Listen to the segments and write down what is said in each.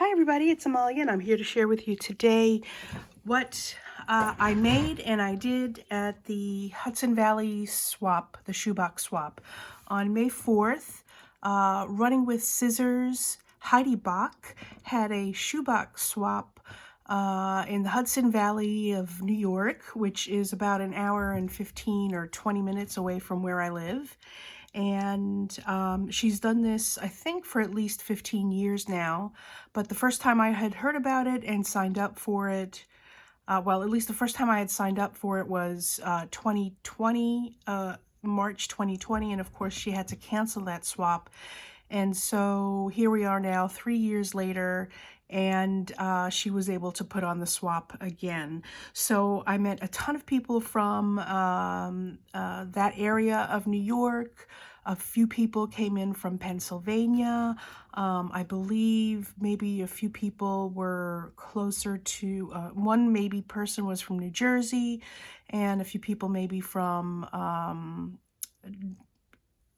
Hi everybody, it's Amalia and I'm here to share with you today what I made and I did at the Hudson Valley swap, the Shoebox swap, on May 4th. Running with Scissors, Heidi Bach had a Shoebox swap in the Hudson Valley of New York, which is about an hour and 15 or 20 minutes away from where I live. And she's done this, I think, for at least 15 years now. But the first time I had heard about it and signed up for it, well, at least the first time I had signed up for it was 2020, March 2020. And of course, she had to cancel that swap. And so here we are now, 3 years later, and she was able to put on the swap again. So I met a ton of people from that area of New York. A few people came in from Pennsylvania. I believe maybe a few people were closer to, one maybe person was from New Jersey, and a few people maybe from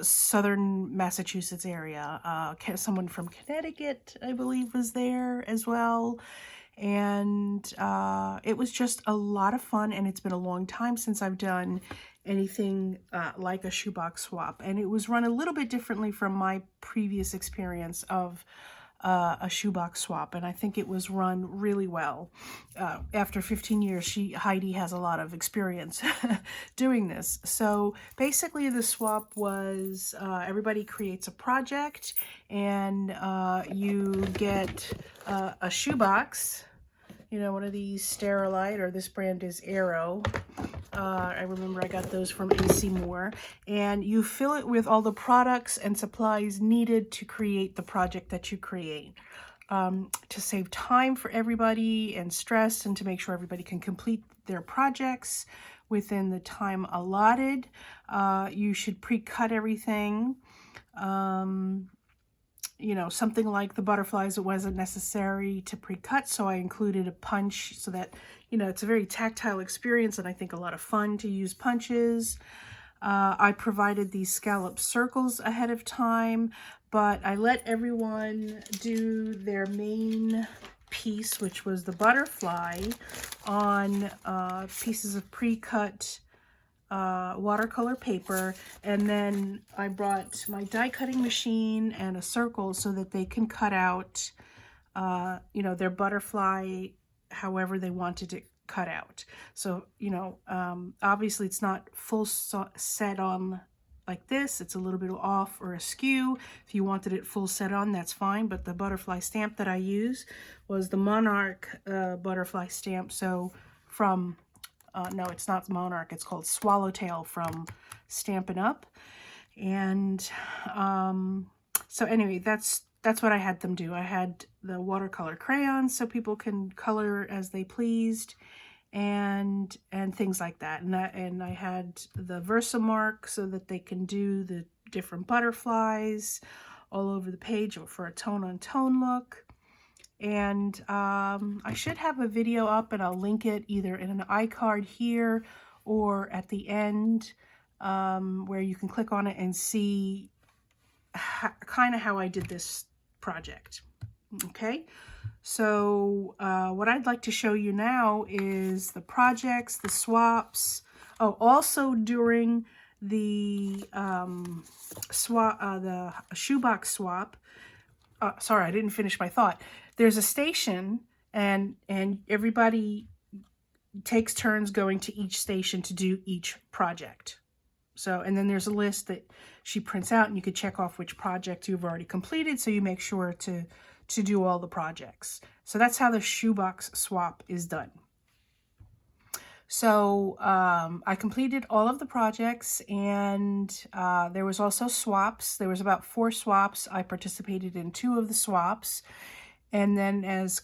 southern Massachusetts area. Someone from Connecticut, I believe, was there as well. And it was just a lot of fun, and it's been a long time since I've done anything like a shoebox swap. And it was run a little bit differently from my previous experience of a shoebox swap, and I think it was run really well. After 15 years, Heidi has a lot of experience doing this. So basically the swap was everybody creates a project, and you get a shoebox, you know, one of these Sterilite, or this brand is Aero. I remember I got those from AC Moore, and you fill it with all the products and supplies needed to create the project that you create. To save time for everybody and stress, and to make sure everybody can complete their projects within the time allotted, you should pre-cut everything. You know, something like the butterflies, it wasn't necessary to pre-cut, so I included a punch so that, you know, it's a very tactile experience, and I think a lot of fun to use punches. I provided these scallop circles ahead of time, but I let everyone do their main piece, which was the butterfly, on pieces of pre-cut watercolor paper, and then I brought my die cutting machine and a circle so that they can cut out you know, their butterfly however they wanted it cut out. So, you know, obviously it's not full set on like this, it's a little bit off or askew. If you wanted it full set on, that's fine, but the butterfly stamp that I use was the Monarch butterfly stamp. So from no, it's not Monarch, it's called Swallowtail from Stampin' Up. And so anyway, that's what I had them do. I had the watercolor crayons so people can color as they pleased, and things like that. And I had the Versamark so that they can do the different butterflies all over the page for a tone-on-tone look. And I should have a video up, and I'll link it either in an iCard here or at the end, where you can click on it and see kind of how I did this project. Okay, so what I'd like to show you now is the projects, the swaps. Oh, also during the the shoebox swap, sorry, I didn't finish my thought. There's a station, and everybody takes turns going to each station to do each project. So, and then there's a list that she prints out, and you could check off which project you've already completed, so you make sure to do all the projects. So that's how the shoebox swap is done. So I completed all of the projects, and there was also swaps. There was about 4 swaps. I participated in 2 of the swaps. And then as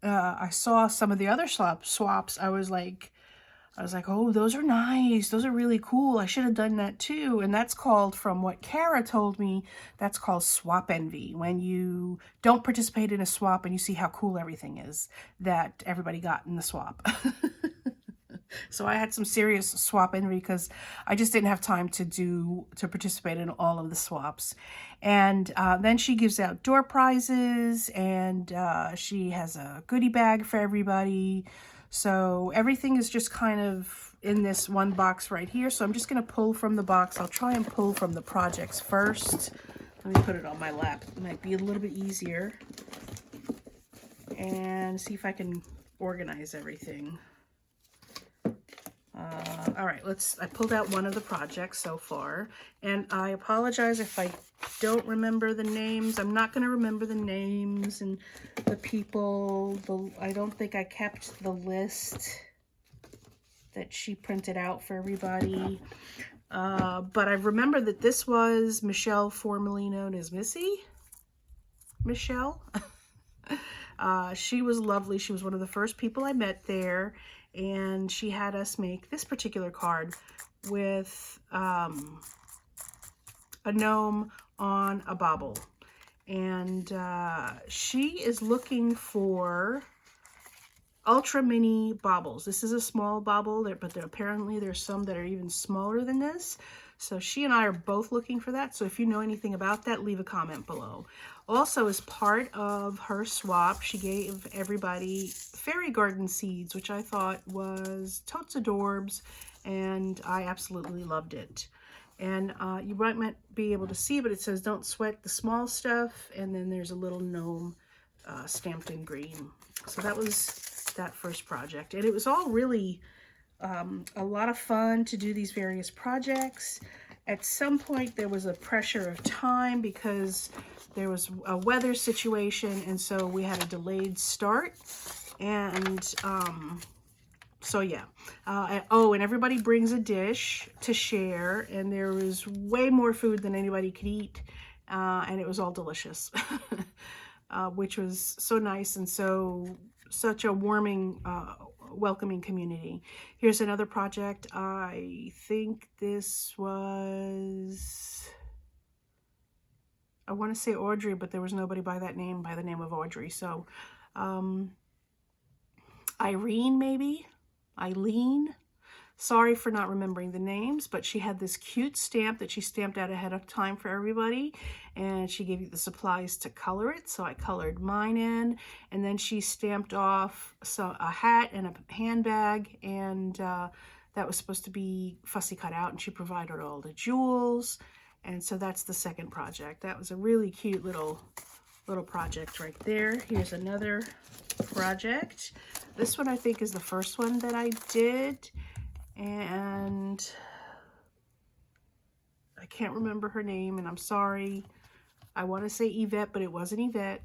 I saw some of the other swaps, I was like, oh, those are nice. Those are really cool. I should have done that too. And that's called, from what Kara told me, that's called swap envy. When you don't participate in a swap and you see how cool everything is that everybody got in the swap. So I had some serious swap envy because I just didn't have time to participate in all of the swaps. And then she gives out door prizes, and she has a goodie bag for everybody. So everything is just kind of in this one box right here. So I'm just going to pull from the box. I'll try and pull from the projects first. Let me put it on my lap. It might be a little bit easier. And see if I can organize everything. All right, I pulled out one of the projects so far, and I apologize if I don't remember the names. I'm not going to remember the names and the people. I don't think I kept the list that she printed out for everybody. But I remember that this was Michelle, formerly known as Missy. Michelle. She was lovely. She was one of the first people I met there. And she had us make this particular card with a gnome on a bobble. And she is looking for ultra mini baubles. This is a small bauble, but apparently there's some that are even smaller than this. So she and I are both looking for that. So if you know anything about that, leave a comment below. Also, as part of her swap, she gave everybody fairy garden seeds, which I thought was totes adorbs, and I absolutely loved it. And you might be able to see, but it says don't sweat the small stuff, and then there's a little gnome stamped in green. So that was that first project, and it was all really a lot of fun to do these various projects. At some point there was a pressure of time because there was a weather situation, and so we had a delayed start. And so yeah. And everybody brings a dish to share, and there was way more food than anybody could eat, and it was all delicious. Which was so nice, and such a warming, welcoming community. Here's another project. I think this was, I want to say Audrey, but there was nobody by the name of Audrey. So Irene, maybe? Eileen? Sorry for not remembering the names, but she had this cute stamp that she stamped out ahead of time for everybody, and she gave you the supplies to color it. So I colored mine in, and then she stamped off a hat and a handbag, and that was supposed to be fussy cut out, and she provided all the jewels. And so that's the second project. That was a really cute little project right there. Here's another project. This one I think is the first one that I did. And I can't remember her name, and I'm sorry. I want to say Yvette, but it wasn't Yvette.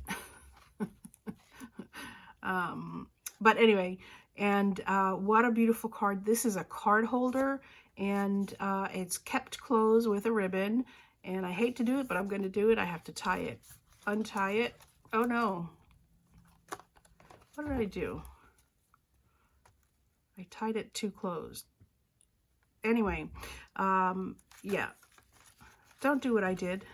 But anyway, and what a beautiful card. This is a card holder, and it's kept closed with a ribbon. And I hate to do it, but I'm going to do it. I have to tie it, untie it. Oh no. What did I do? I tied it too closed. Anyway, yeah, don't do what I did.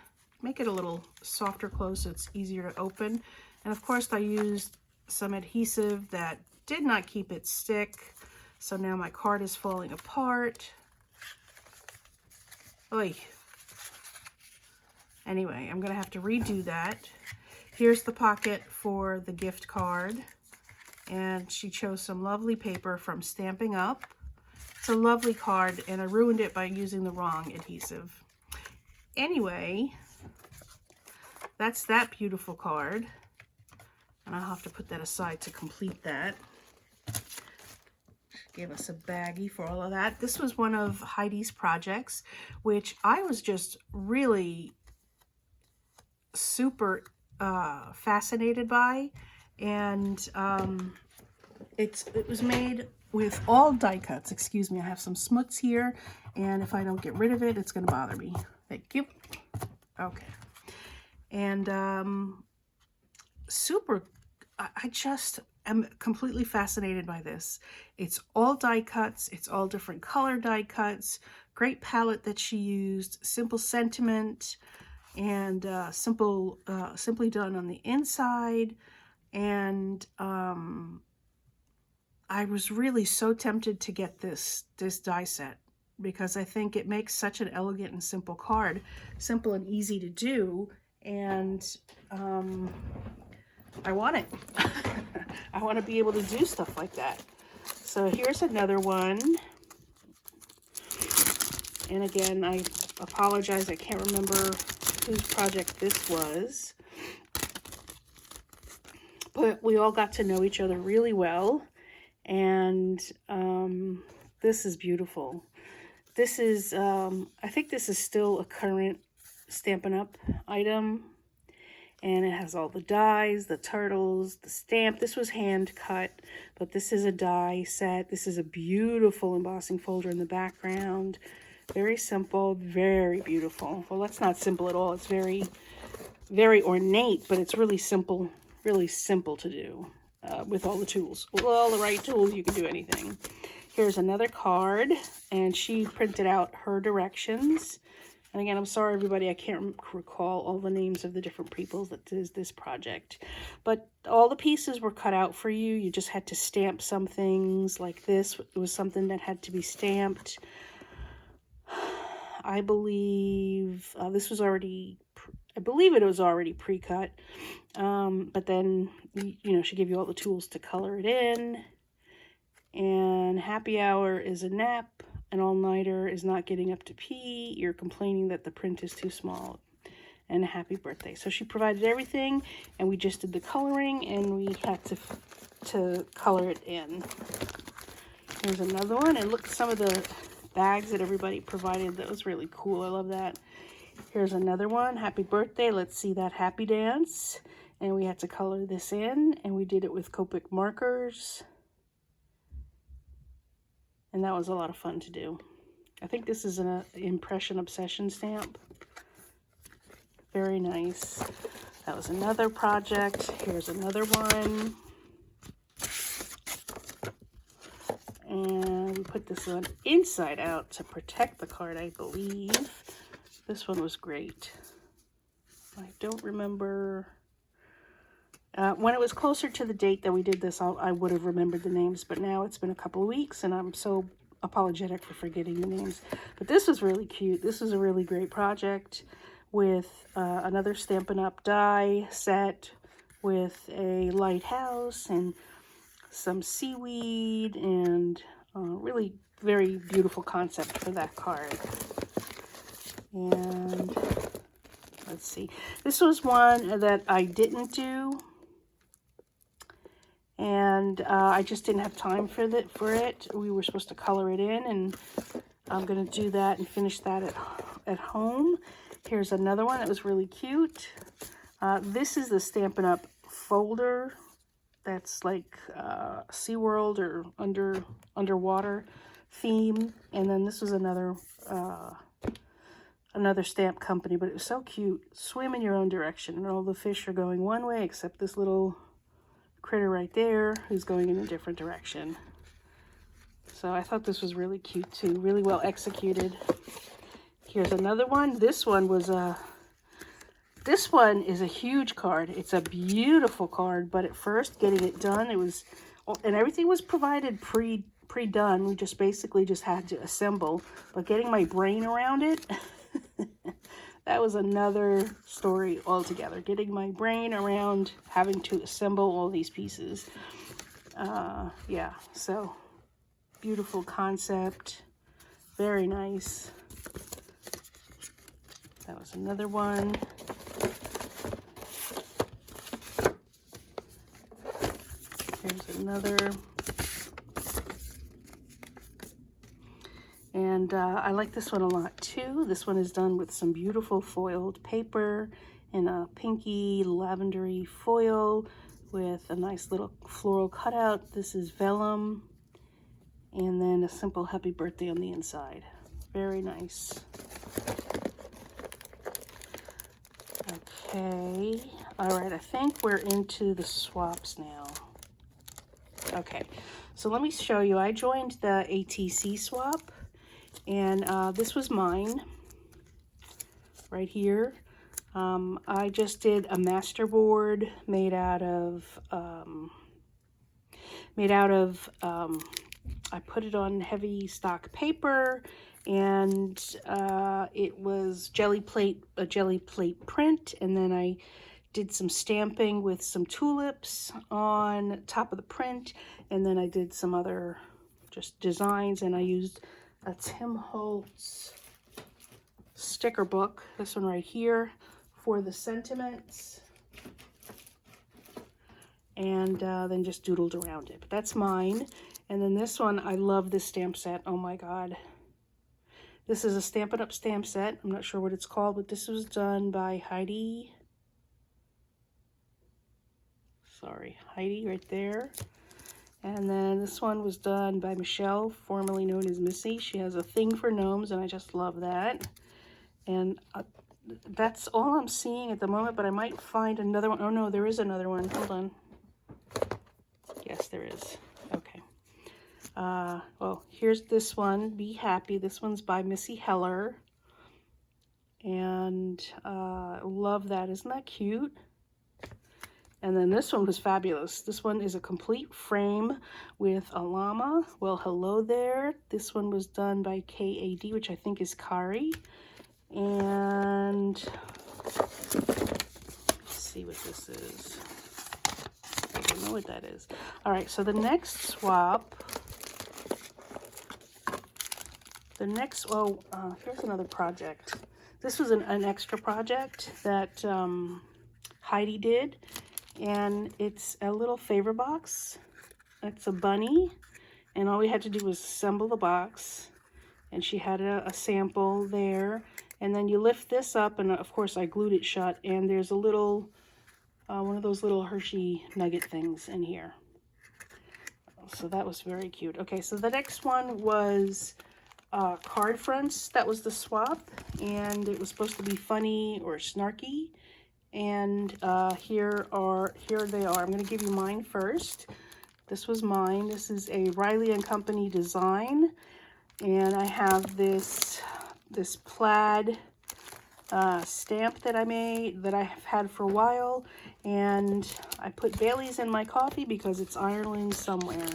Make it a little softer close so it's easier to open. And of course I used some adhesive that did not keep it stick. So now my card is falling apart. Oy. Anyway, I'm gonna have to redo that. Here's the pocket for the gift card. And she chose some lovely paper from Stampin' Up. It's a lovely card, and I ruined it by using the wrong adhesive. Anyway, that's that beautiful card. And I'll have to put that aside to complete that. She gave us a baggie for all of that. This was one of Heidi's projects, which I was just really super fascinated by. And it was made with all die cuts. Excuse me, I have some smuts here, and if I don't get rid of it, it's going to bother me. Thank you. Okay. And I just am completely fascinated by this. It's all die cuts. It's all different color die cuts. Great palette that she used. Simple sentiment, and simply done on the inside. And I was really so tempted to get this die set because I think it makes such an elegant and simple card, simple and easy to do, and I want it. I want to be able to do stuff like that. So here's another one. And again, I apologize, I can't remember whose project this was. But we all got to know each other really well. And this is beautiful. This is, I think this is still a current Stampin' Up! Item. And it has all the dies, the turtles, the stamp. This was hand cut, but this is a die set. This is a beautiful embossing folder in the background. Very simple, very beautiful. Well, that's not simple at all. It's very, very ornate, but it's really simple to do with all the tools. With all the right tools, you can do anything. Here's another card, and she printed out her directions. And again, I'm sorry, everybody, I can't recall all the names of the different people that did this project. But all the pieces were cut out for you. You just had to stamp some things like this. It was something that had to be stamped. I believe this was already, I believe it was already pre-cut. But then, you know, she gave you all the tools to color it in. And happy hour is a nap. An all-nighter is not getting up to pee. You're complaining that the print is too small. And a happy birthday. So she provided everything, and we just did the coloring, and we had to color it in. Here's another one, and look at some of the bags that everybody provided. That was really cool. I love that. Here's another one. Happy birthday. Let's see that happy dance. And we had to color this in, and we did it with Copic markers. And that was a lot of fun to do. I think this is an Impression Obsession stamp. Very nice. That was another project. Here's another one. And we put this one inside out to protect the card, I believe. This one was great. I don't remember. When it was closer to the date that we did this, I would have remembered the names, but now it's been a couple of weeks, and I'm so apologetic for forgetting the names. But this was really cute. This is a really great project with another Stampin' Up! Die set with a lighthouse and some seaweed, and really very beautiful concept for that card. And let's see. This was one that I didn't do. And I just didn't have time for it. We were supposed to color it in, and I'm going to do that and finish that at home. Here's another one that was really cute. This is the Stampin' Up! Folder that's like SeaWorld or underwater theme. And then this was another stamp company, but it was so cute. Swim in your own direction, and all the fish are going one way except this little critter right there who's going in a different direction. So I thought this was really cute too, really well executed. Here's another one. This one is a huge card. It's a beautiful card, but at first getting it done, and everything was provided pre-done. We just basically had to assemble, but getting my brain around it, that was another story altogether. Getting my brain around having to assemble all these pieces. Yeah, so beautiful concept. Very nice. That was another one. Here's another. And I like this one a lot too. This one is done with some beautiful foiled paper and a pinky lavendery foil with a nice little floral cutout. This is vellum, and then a simple happy birthday on the inside. Very nice. Okay, all right, I think we're into the swaps now. Okay, so let me show you. I joined the ATC swap. And this was mine, right here. I just did a master board made out of made out of, I put it on heavy stock paper, and it was a jelly plate print, and then I did some stamping with some tulips on top of the print, and then I did some other just designs, and I used a Tim Holtz sticker book, this one right here, for the sentiments, and then just doodled around it. But that's mine. And then this one, I love this stamp set. Oh my god. This is a Stampin' Up! Stamp set. I'm not sure what it's called, but this was done by Heidi. Sorry, Heidi right there. And then this one was done by Michelle, formerly known as Missy. She has a thing for gnomes, and I just love that. And that's all I'm seeing at the moment, but I might find another one. Oh no, there is another one. Hold on. Yes, there is. Okay. Well, here's this one, Be Happy. This one's by Missy Heller. And love that. Isn't that cute? And then this one was fabulous. This one is a complete frame with a llama. Well, hello there. This one was done by KAD, which I think is Kari. And let's see what this is. I don't know what that is. All right, so the next swap. Here's another project. This was an extra project that Heidi did, and it's a little favor box. It's a bunny, and all we had to do was assemble the box, and she had a sample there, and then you lift this up, and of course I glued it shut, and there's a little, one of those little Hershey nugget things in here. So that was very cute. Okay, so the next one was card fronts. That was the swap, and it was supposed to be funny or snarky. And here they are. I'm going to give you mine first. This was mine. This is a Riley and Company design, and I have this plaid stamp that I made that I have had for a while, and I put Bailey's in my coffee because it's Ireland somewhere,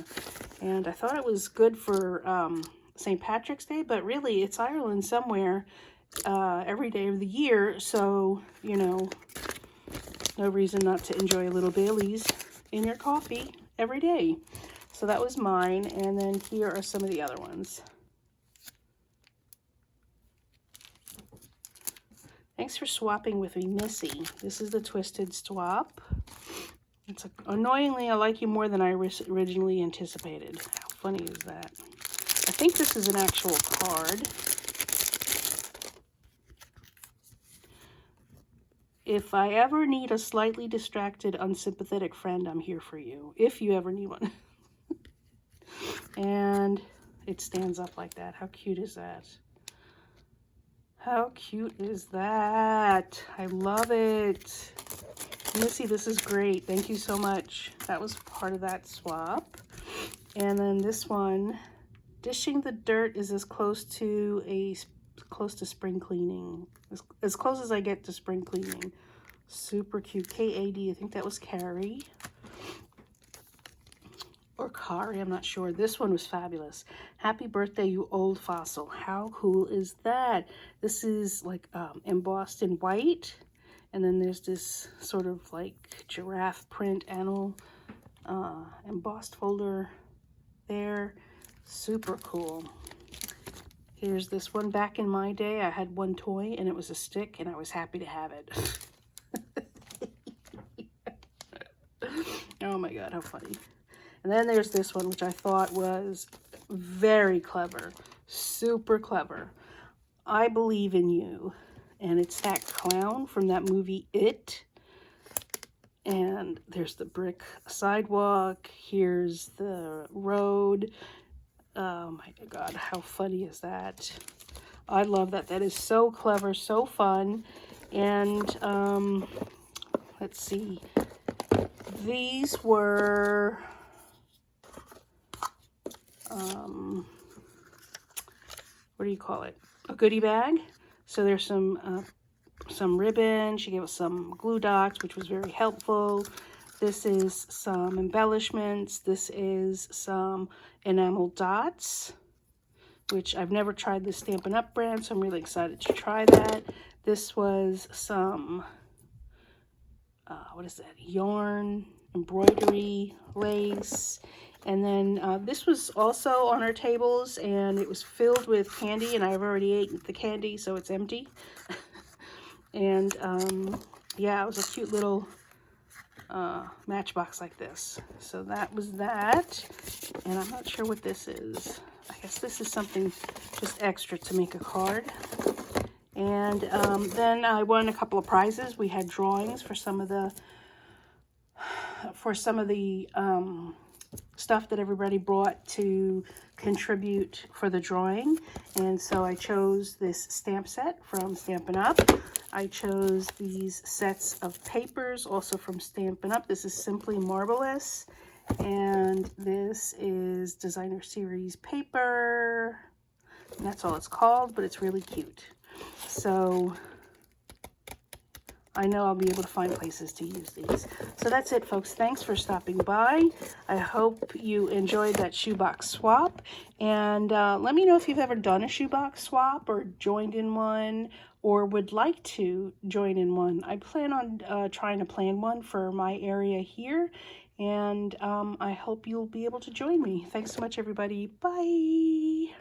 and I thought it was good for St. Patrick's Day, but really it's Ireland somewhere every day of the year, so you know, no reason not to enjoy a little Bailey's in your coffee every day. So that was mine, and then here are some of the other ones. Thanks for swapping with me, Missy. This is the Twisted Swap. It's annoyingly, I like you more than I originally anticipated. How funny is that? I think this is an actual card. If I ever need a slightly distracted, unsympathetic friend, I'm here for you. If you ever need one. And it stands up like that. How cute is that? How cute is that? I love it. Missy, this is great. Thank you so much. That was part of that swap. And then this one, dishing the dirt is as close to spring cleaning. As close as I get to spring cleaning. Super cute. KAD, I think that was Carrie. Or Kari, I'm not sure. This one was fabulous. Happy birthday, you old fossil. How cool is that? This is like embossed in white. And then there's this sort of like giraffe print animal embossed folder there. Super cool. Here's this one. Back in my day, I had one toy and it was a stick, and I was happy to have it. Oh my god, how funny. And then there's this one, which I thought was very clever. Super clever. I Believe in You. And it's that clown from that movie, It. And there's the brick sidewalk. Here's the road. Oh my god, how funny is that? I love that. That is so clever, so fun. And let's see. These were what do you call it? A goodie bag. So there's some ribbon. She gave us some glue dots, which was very helpful. This is some embellishments. This is some enamel dots, which I've never tried the Stampin' Up! Brand, so I'm really excited to try that. This was some, what is that, yarn, embroidery, lace. And then this was also on our tables, and it was filled with candy, and I've already eaten the candy, so it's empty. And yeah, it was a cute little matchbox like this. So that was that. And I'm not sure what this is. I guess this is something just extra to make a card. And then I won a couple of prizes. We had drawings for some of the stuff that everybody brought to contribute for the drawing. And so I chose this stamp set from Stampin' Up! I chose these sets of papers also from Stampin' Up! This is Simply Marvelous. And this is Designer Series paper. And that's all it's called, but it's really cute. So I know I'll be able to find places to use these. So that's it, folks. Thanks for stopping by. I hope you enjoyed that shoebox swap. And let me know if you've ever done a shoebox swap or joined in one or would like to join in one. I plan on trying to plan one for my area here. And I hope you'll be able to join me. Thanks so much, everybody. Bye.